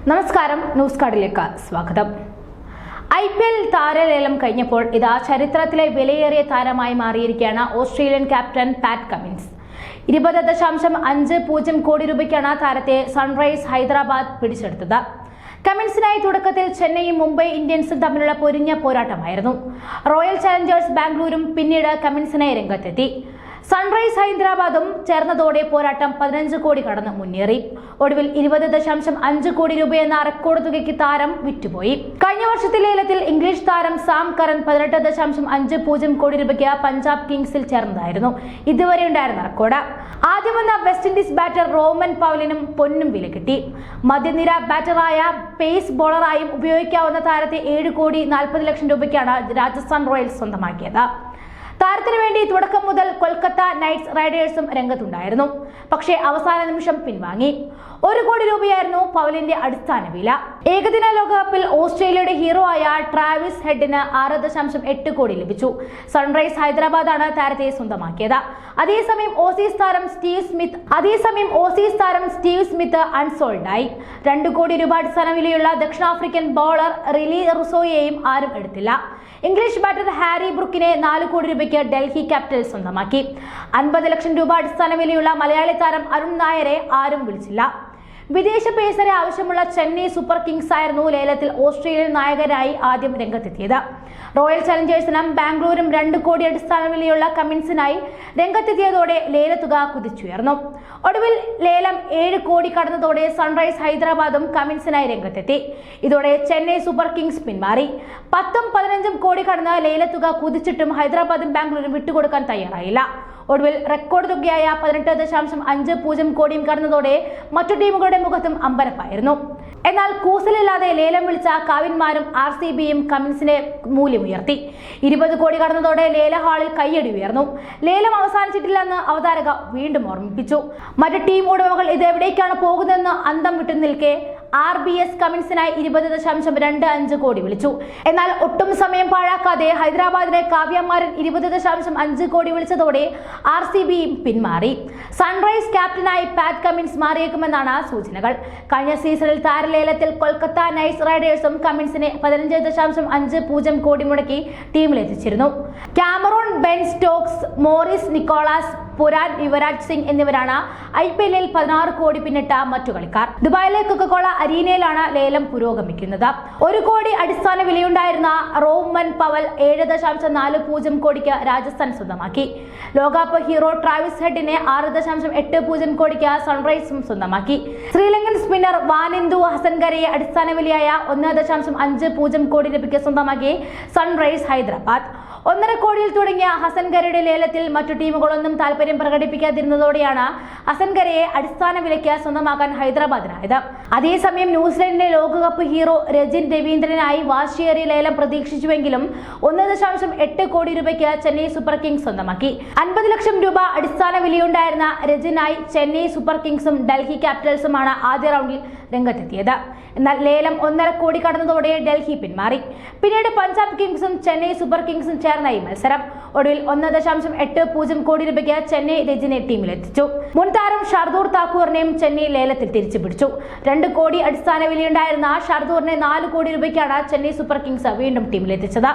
നമസ്കാരം, ന്യൂസ് കാർഡിലേക്ക് സ്വാഗതം. IPL താരലേലം കഴിഞ്ഞപ്പോൾ ഇതാ ചരിത്രത്തിലെ വിലയേറിയ താരമായി മാറിയിരിക്കുകയാണ് ഓസ്ട്രേലിയൻ ക്യാപ്റ്റൻ പാറ്റ് കമിൻസ്. 20.50 കോടി രൂപയ്ക്കാണ് താരത്തെ സൺറൈസ് ഹൈദരാബാദ് പിടിച്ചെടുത്തത്. കമിൻസിനായി തുടക്കത്തിൽ ചെന്നൈയും മുംബൈ ഇന്ത്യൻസും തമ്മിലുള്ള പൊരിഞ്ഞ പോരാട്ടമായിരുന്നു. റോയൽ ചലഞ്ചേഴ്സ് ബാംഗ്ലൂരും പിന്നീട് കമിൻസിനായി രംഗത്തെത്തി. സൺറൈസ് ഹൈദരാബാദും ചേർന്നതോടെ പോരാട്ടം 15 കോടി കടന്ന് മുന്നേറി. ഒടുവിൽ 20.5 കോടി രൂപയെന്ന റെക്കോർഡ് തുകയ്ക്ക് താരം വിറ്റുപോയി. കഴിഞ്ഞ വർഷത്തെ ലേലത്തിൽ ഇംഗ്ലീഷ് താരം സാം കറൻ 18.50 കോടി രൂപയ്ക്ക് പഞ്ചാബ് കിങ്സിൽ ചേർന്നതായിരുന്നു ഇതുവരെ ഉണ്ടായിരുന്ന റെക്കോർഡ്. ആദ്യം വന്ന വെസ്റ്റ് ഇൻഡീസ് ബാറ്റർ റോമൻ പവലിനും പൊന്നും വില കിട്ടി. മധ്യനിര ബാറ്ററായ പേസ് ബോളറായും ഉപയോഗിക്കാവുന്ന താരത്തെ 7 കോടി 40 ലക്ഷം രൂപയ്ക്കാണ് രാജസ്ഥാൻ റോയൽസ് സ്വന്തമാക്കിയത്. താരത്തിനു വേണ്ടി തുടക്കം മുതൽ കൊൽക്കത്ത നൈറ്റ് റൈഡേഴ്സും രംഗത്തുണ്ടായിരുന്നു. പക്ഷേ അവസാന നിമിഷം പിൻവാങ്ങി. 1 കോടി രൂപയായിരുന്നു പവലിന്റെ അടിസ്ഥാന വില. ഏകദിന ലോകകപ്പിൽ ഓസ്ട്രേലിയയുടെ ഹീറോ ആയ ട്രാവിസ് ഹെഡിന് 6.8 കോടി ലഭിച്ചു. സൺറൈസ് ഹൈദരാബാദാണ് താരത്തെ സ്വന്തമാക്കിയത്. അതേസമയം ഓസീസ് താരം സ്റ്റീവ് സ്മിത്ത് അൺസോൾഡായി. 2 കോടി രൂപ അടിസ്ഥാന വിലയുള്ള ദക്ഷിണാഫ്രിക്കൻ ബോളർ റിലി റുസോയെയും ആരും എടുത്തില്ല. ഇംഗ്ലീഷ് ബാറ്റർ ഹാരി ബ്രൂക്കിനെ 4 കോടി രൂപയ്ക്ക് ഡൽഹി ക്യാപിറ്റൽസ് സ്വന്തമാക്കി. 50 ലക്ഷം രൂപ അടിസ്ഥാന വിലയുള്ള മലയാളി താരം അരുൺ നായരെ ആരും വിളിച്ചില്ല. വിദേശ പേസറെ ആവശ്യമുള്ള ചെന്നൈ സൂപ്പർ കിങ്സ് ആയിരുന്നു ലേലത്തിൽ ഓസ്ട്രേലിയൻ നായകനായി ആദ്യം രംഗത്തെത്തിയത്. റോയൽ ചലഞ്ചേഴ്സിനും ബാംഗ്ലൂരും 2 കോടി അടിസ്ഥാന വിലയുള്ള കമിൻസിനായി രംഗത്തെത്തിയതോടെ ലേലത്തുക കുതിച്ചുയർന്നു. ഒടുവിൽ ലേലം 7 കോടി കടന്നതോടെ സൺറൈസ് ഹൈദരാബാദും കമിൻസിനായി രംഗത്തെത്തി. ഇതോടെ ചെന്നൈ സൂപ്പർ കിങ്സ് പിന്മാറി. 10-15 കോടി കടന്ന് ലേലത്തുക കുതിച്ചിട്ടും ഹൈദരാബാദും ബാംഗ്ലൂരും വിട്ടുകൊടുക്കാൻ തയ്യാറായില്ല. ഒടുവിൽ റെക്കോർഡ് തുകയായ 18.50 കോടിയും കടന്നതോടെ മറ്റു ടീമുകളുടെ മുഖത്തും അമ്പരപ്പായിരുന്നു. എന്നാൽ കൂസലില്ലാതെ ലേലം വിളിച്ച കാവിന്മാരും RCBയും കമിൻസിന്റെ മൂല്യമുയർത്തി. 20 കോടി കടന്നതോടെ ലേല ഹാളിൽ കയ്യടി ഉയർന്നു. ലേലം അവസാനിച്ചിട്ടില്ലെന്ന് അവതാരക വീണ്ടും ഓർമ്മിപ്പിച്ചു. മറ്റു ടീം ഉടമകൾ ഇത് എവിടേക്കാണ് പോകുന്നതെന്ന് അന്തം വിട്ടു നിൽക്കെ RBS കമിൻസിനായി 20.25 കോടി വിളിച്ചു. എന്നാൽ ഒട്ടും സമയം പാഴാക്കാതെ ഹൈദരാബാദിലെ കാവ്യമാരൻ 20.5 കോടി വിളിച്ചതോടെ RCBയും പിന്മാറി. സൺറൈസ് ക്യാപ്റ്റനായി പാറ്റ് കമിൻസ് മാറിയേക്കുമെന്നാണ് സൂചനകൾ. കഴിഞ്ഞ സീസണിൽ താരലേലത്തിൽ കൊൽക്കത്ത നൈറ്റ് റൈഡേഴ്സും കമിൻസിനെ 15.50 കോടി മുടക്കി ടീമിലെത്തിച്ചിരുന്നു. Cameron, Ben Stokes, Morris Nicholas, Pooran, Yuvraj Singh എന്നിവരാണ് IPLൽ 16 കോടി പിന്നിട്ട മറ്റു കളിക്കാർ. ദുബായിലെ കൊക്കക്കോള അരീനയിലാണ് ലേലം പുരോഗമിക്കുന്നത്. 1 കോടി അടിസ്ഥാന വിലയുണ്ടായിരുന്ന റോമൻ പവൽ 7.40 കോടിക്ക് രാജസ്ഥാൻ സ്വന്തമാക്കി. ലോകകപ്പ് ഹീറോ ട്രാവിസ് ഹെഡിനെ 6.80 കോടിക്ക് സൺറൈസും സ്വന്തമാക്കി. ശ്രീലങ്കൻ സ്പിന്നർ വാനിന്ദു ഹസൻഗരയെ അടിസ്ഥാന വിലയായ 1.50 കോടി രൂപയ്ക്ക് സ്വന്തമാക്കി സൺറൈസ് ഹൈദരാബാദ്. 1.5 കോടിയിൽ തുടങ്ങിയ ഹസൻഗരയുടെ ലേലത്തിൽ മറ്റു ടീമുകളൊന്നും താല്പര്യം പ്രകടിപ്പിക്കാതിരുന്നതോടെയാണ് ഹസൻഗരയെ അടിസ്ഥാന വിലയ്ക്ക് സ്വന്തമാക്കാൻ ഹൈദരാബാദിനായത്. അതേസമയം ന്യൂസിലൻഡിലെ ലോകകപ്പ് ഹീറോ രജിൻ രവീന്ദ്രനായി വാശിയേറിയ ലേലം പ്രതീക്ഷിച്ചുവെങ്കിലും 1.8 കോടി രൂപയ്ക്ക് ചെന്നൈ സൂപ്പർ കിങ്സ് സ്വന്തമാക്കി. 50 ലക്ഷം രൂപ അടിസ്ഥാന വിലയുണ്ടായിരുന്ന രജിനായി ചെന്നൈ സൂപ്പർ കിങ്സും ഡൽഹി ക്യാപിറ്റൽസുമാണ് ആദ്യ റൗണ്ടിൽ രംഗത്തെത്തിയത്. എന്നാൽ ലേലം 1.5 കോടി കടന്നതോടെ ഡൽഹി പിന്മാറി. പിന്നീട് പഞ്ചാബ് കിങ്സും ചെന്നൈ സൂപ്പർ കിങ്സും ചേർന്നായി മത്സരം. ഒടുവിൽ 1.80 കോടി രൂപയ്ക്ക് ചെന്നൈ രജിനെ ടീമിലെത്തിച്ചു. മുൻ താരം ഷർദൂർ താക്കൂറിനെയും ചെന്നൈ ലേലത്തിൽ തിരിച്ചു പിടിച്ചു. 2 കോടി അടിസ്ഥാന വിലയുണ്ടായിരുന്ന ഷർദൂറിനെ 4 കോടി രൂപയ്ക്കാണ് ചെന്നൈ സൂപ്പർ കിങ്സ് വീണ്ടും ടീമിലെത്തിച്ചത്.